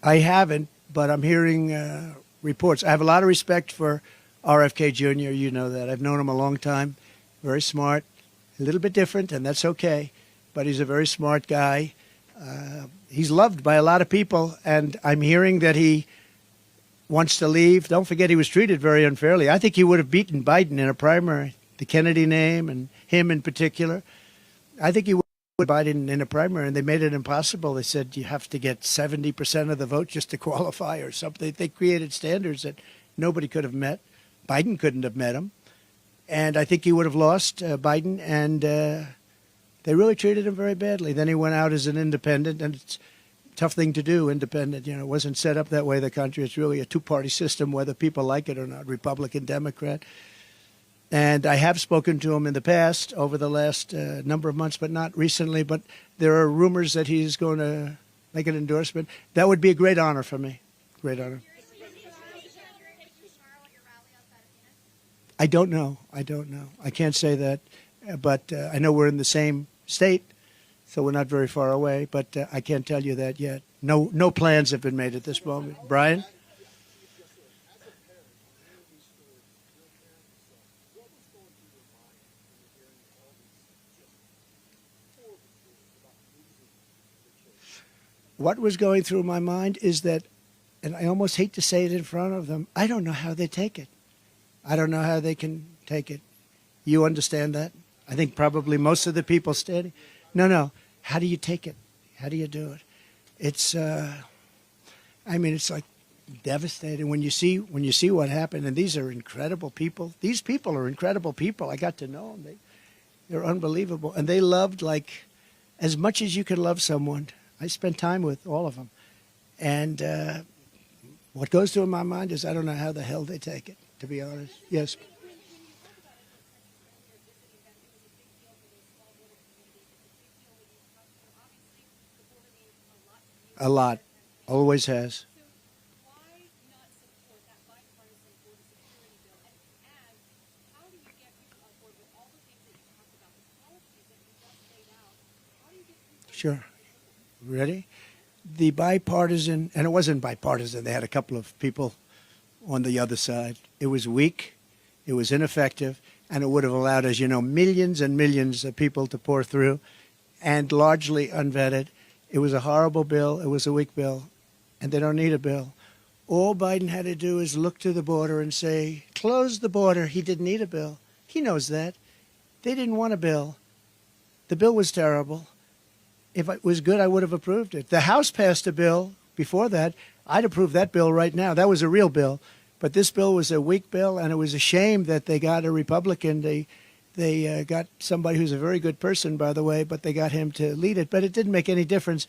I haven't, but I'm hearing reports. I have a lot of respect for RFK Jr., you know that. I've known him a long time, very smart, a little bit different, and that's okay. But he's a very smart guy. He's loved by a lot of people, and I'm hearing that he wants to leave. Don't forget, he was treated very unfairly. I think he would have beaten Biden in a primary, the Kennedy name and him in particular. I think he would have beaten Biden in a primary, and they made it impossible. They said you have to get 70% of the vote just to qualify or something. They created standards that nobody could have met. Biden couldn't have met him. And I think he would have lost Biden, and they really treated him very badly. Then he went out as an independent, and it's a tough thing to do, independent. You know, it wasn't set up that way, the country. It's really a two-party system, whether people like it or not, Republican, Democrat. And I have spoken to him in the past over the last number of months, but not recently. But there are rumors that he's going to make an endorsement. That would be a great honor for me, great honor. I don't know. I don't know. I can't say that. But I know we're in the same state, so we're not very far away. But I can't tell you that yet. No plans have been made at this moment. Brian? What was going through my mind is that, and I almost hate to say it in front of them, I don't know how they take it. I don't know how they can take it. You understand that? I think probably most of the people standing. No. How do you take it? How do you do it? It's, it's like devastating when you see what happened. And these are incredible people. These people are incredible people. I got to know them. They're unbelievable. And they loved, like, as much as you can love someone. I spent time with all of them. And what goes through my mind is I don't know how the hell they take it, to be honest. Yes. A lot. Always has. Sure. Ready? The bipartisan, and it wasn't bipartisan, they had a couple of people on the other side. It was weak, it was ineffective, and it would have allowed, as you know, millions and millions of people to pour through, and largely unvetted. It was a horrible bill. It was a weak bill, and they don't need a bill. All Biden had to do is look to the border and say, close the border. He didn't need a bill. He knows that. They didn't want a bill. The bill was terrible. If it was good, I would have approved it. The House passed a bill before that, I'd approve that bill right now. That was a real bill. But this bill was a weak bill, and it was a shame that they got a Republican. They got somebody who's a very good person, by the way, but they got him to lead it. But it didn't make any difference.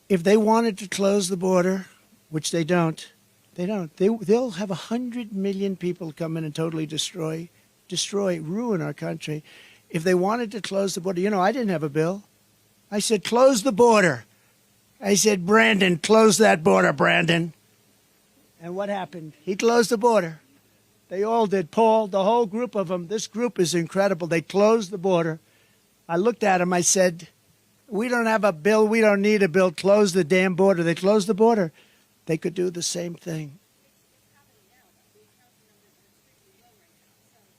If they wanted to close the border, which they don't, they'll have 100 million people come in and totally destroy, ruin our country. If they wanted to close the border, I didn't have a bill. I said, close the border. I said, Brandon, close that border, Brandon. And what happened? He closed the border. They all did. Paul, the whole group of them. This group is incredible. They closed the border. I looked at him. I said, we don't have a bill. We don't need a bill. Close the damn border. They closed the border. They could do the same thing.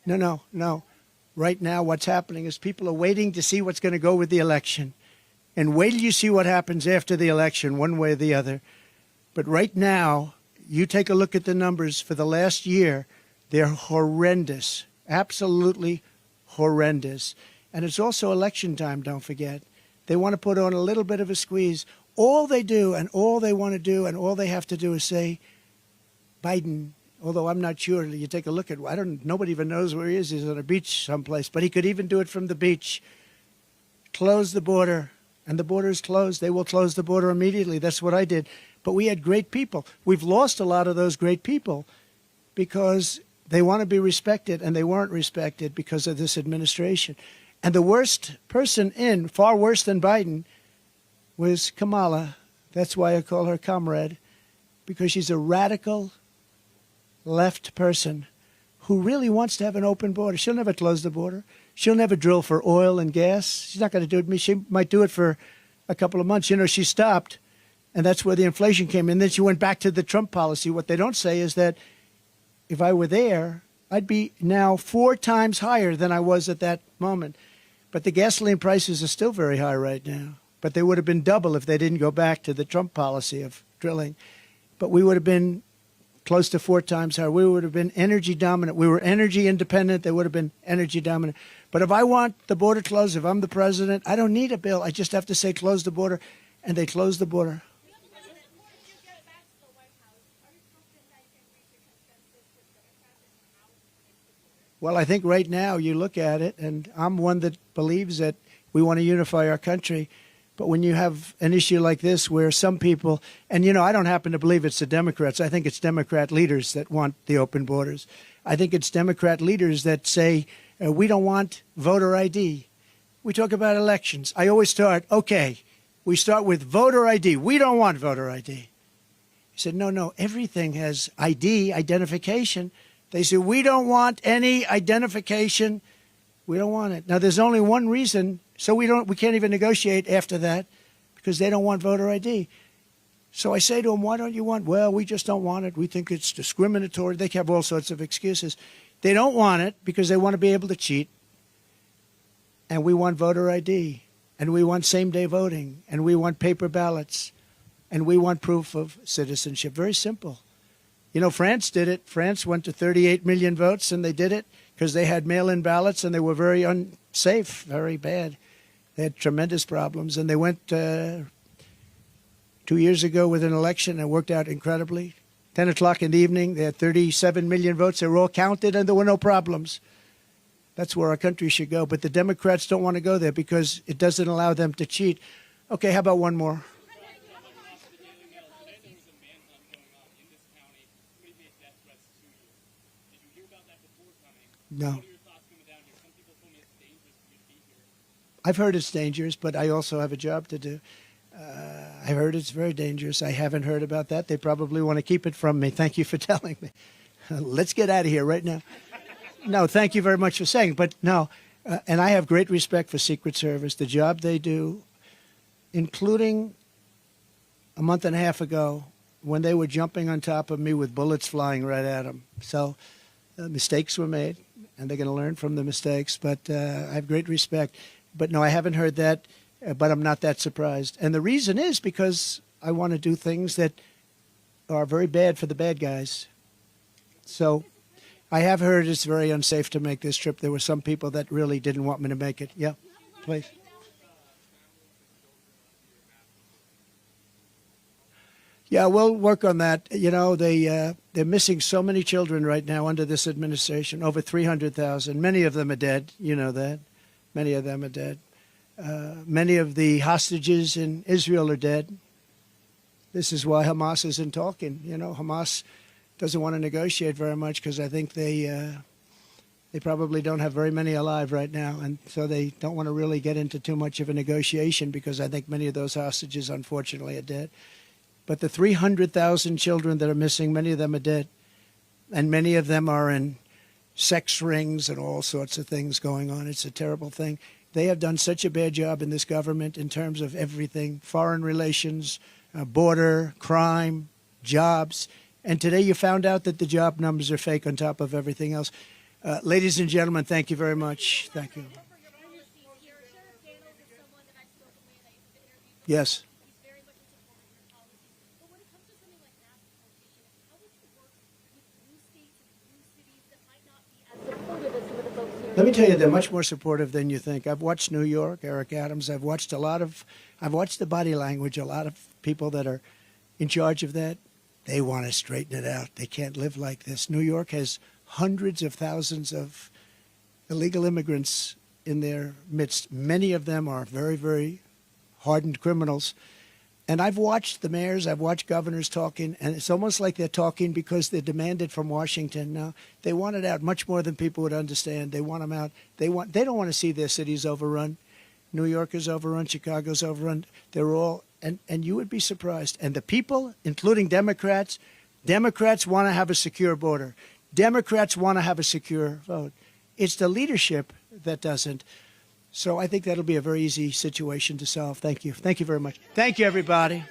No. Right now, what's happening is people are waiting to see what's going to go with the election. And wait till you see what happens after the election, one way or the other. But right now, you take a look at the numbers for the last year. They're horrendous, absolutely horrendous. And it's also election time, don't forget. They want to put on a little bit of a squeeze. All they do and all they want to do and all they have to do is say, Biden, although I'm not sure, you take a look at, nobody even knows where he is. He's on a beach someplace, but he could even do it from the beach. Close the border, and the border is closed. They will close the border immediately. That's what I did. But we had great people. We've lost a lot of those great people because they want to be respected, and they weren't respected because of this administration. And the worst person in, far worse than Biden, was Kamala. That's why I call her comrade, because she's a radical left person who really wants to have an open border. She'll never close the border. She'll never drill for oil and gas. She's not going to do it. She might do it for a couple of months. She stopped, and that's where the inflation came in. Then she went back to the Trump policy. What they don't say is that if I were there, I'd be now 4 times higher than I was at that moment. But the gasoline prices are still very high right now. But they would have been double if they didn't go back to the Trump policy of drilling. But we would have been close to 4 times higher. We would have been energy dominant. We were energy independent. They would have been energy dominant. But if I want the border closed, if I'm the president, I don't need a bill. I just have to say close the border, and they close the border. Well, I think right now you look at it, and I'm one that believes that we want to unify our country. But when you have an issue like this where some people, and I don't happen to believe it's the Democrats. I think it's Democrat leaders that want the open borders. I think it's Democrat leaders that say, we don't want voter ID. We talk about elections. I always start, we start with voter ID. We don't want voter ID. He said, no, everything has ID, identification. They say, we don't want any identification. We don't want it. Now, there's only one reason, so we can't even negotiate after that because they don't want voter ID. So I say to them, why don't you want? Well, we just don't want it. We think it's discriminatory. They have all sorts of excuses. They don't want it because they want to be able to cheat. And we want voter ID. And we want same-day voting. And we want paper ballots. And we want proof of citizenship. Very simple. France did it. France went to 38 million votes, and they did it because they had mail-in ballots, and they were very unsafe, very bad. They had tremendous problems, and they went 2 years ago with an election, and it worked out incredibly. 10 o'clock in the evening, they had 37 million votes. They were all counted, and there were no problems. That's where our country should go. But the Democrats don't want to go there because it doesn't allow them to cheat. Okay, how about one more? No. I've heard it's dangerous, but I also have a job to do. I heard it's very dangerous. I haven't heard about that. They probably want to keep it from me. Thank you for telling me. Let's get out of here right now. No, thank you very much for saying. But no, and I have great respect for Secret Service, the job they do, including a month and a half ago when they were jumping on top of me with bullets flying right at them. So mistakes were made, and they're going to learn from the mistakes. But I have great respect. But no, I haven't heard that, but I'm not that surprised. And the reason is because I want to do things that are very bad for the bad guys. So I have heard it's very unsafe to make this trip. There were some people that really didn't want me to make it. Yeah, please. Yeah, we'll work on that. You know, they're missing so many children right now under this administration, over 300,000. Many of them are dead. You know that. Many of them are dead. Many of the hostages in Israel are dead. This is why Hamas isn't talking. You know, Hamas doesn't want to negotiate very much because I think they probably don't have very many alive right now. And so they don't want to really get into too much of a negotiation because I think many of those hostages, unfortunately, are dead. But the 300,000 children that are missing, many of them are dead. And many of them are in sex rings and all sorts of things going on. It's a terrible thing. They have done such a bad job in this government in terms of everything, foreign relations, border, crime, jobs. And today you found out that the job numbers are fake on top of everything else. Ladies and gentlemen, thank you very much. Thank you. Yes. Let me tell you, they're much more supportive than you think. I've watched New York, Eric Adams. I've watched the body language. A lot of people that are in charge of that, they want to straighten it out. They can't live like this. New York has hundreds of thousands of illegal immigrants in their midst. Many of them are very, very hardened criminals. And I've watched the mayors, I've watched governors talking, and it's almost like they're talking because they're demanded from Washington now. They want it out much more than people would understand. They want them out. They don't want to see their cities overrun. New York is overrun, Chicago's overrun. They're all, and you would be surprised. And the people, including Democrats want to have a secure border. Democrats want to have a secure vote. It's the leadership that doesn't. So I think that'll be a very easy situation to solve. Thank you. Thank you very much. Thank you, everybody.